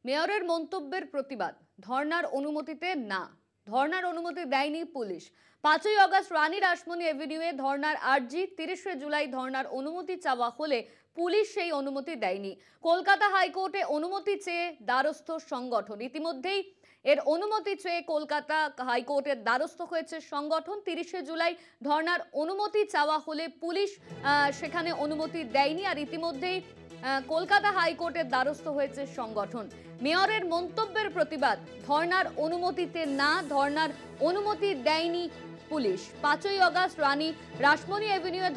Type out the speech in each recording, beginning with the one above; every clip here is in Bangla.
মেয়রের মন্তব্যের প্রতিবাদ, ধর্নার অনুমতিতে না, ধর্নার অনুমতি দেয়নি পুলিশ। 5ই আগস্ট রানী রাসমণি এভিনিউয়ে ধর্নার আর্জি, 30শে জুলাই ধর্নার অনুমতি চাওয়া হলে পুলিশ সেই অনুমতি দেয়নি। কলকাতা হাইকোর্টে অনুমতি চেয়ে দ্বারস্থ সংগঠন। ইতিমধ্যেই এর অনুমতি চেয়ে কলকাতা হাইকোর্টের দ্বারস্থ হয়েছে সংগঠন। 30শে জুলাই ধর্নার অনুমতি চাওয়া হলে পুলিশ সেখানে অনুমতি দেয়নি। আর ইতিমধ্যেই কলকাতা হাইকোর্টের দ্বারস্থ হয়েছে সংগঠন। মেয়রের মন্তব্যের প্রতিবাদ, ধর্নার অনুমতিতে না, ধর্নার অনুমতি দেয়নি পুলিশ। 5ই আগস্ট রানী রাসমণি এভিনিউয়ে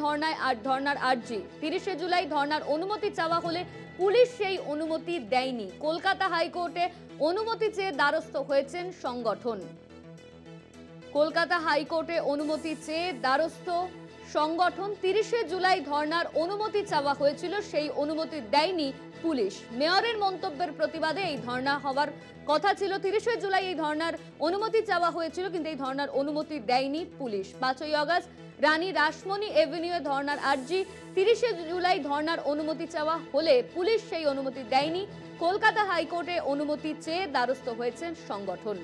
ধর্নার আর্জি, 30শে জুলাই ধর্নার অনুমতি চাওয়া হলে পুলিশ সেই অনুমতি দেয়নি। কলকাতা হাইকোর্টে অনুমতি চেয়ে দ্বারস্থ হয়েছেন সংগঠন। কলকাতা হাইকোর্টে অনুমতি চেয়ে দ্বারস্থ সংগঠন। 30শে জুলাই ধর্নার অনুমতি চাওয়া হয়েছিল, সেই অনুমতি দেয়নি পুলিশ। মেয়রের মন্তব্যের প্রতিবাদে এই ধর্না হওয়ার কথা ছিল। 30শে জুলাই এই ধর্নার অনুমতি চাওয়া হয়েছিল, কিন্তু এই ধর্নার অনুমতি দেয়নি পুলিশ। 5ই আগস্ট রানী রাসমণি এভিনিউয়ে ধর্নার আর্জি, 30শে জুলাই ধর্নার অনুমতি চাওয়া হলে পুলিশ সেই অনুমতি দেয়নি। কলকাতা হাইকোর্টে অনুমতি চেয়ে দ্বারস্থ হয়েছেন সংগঠন।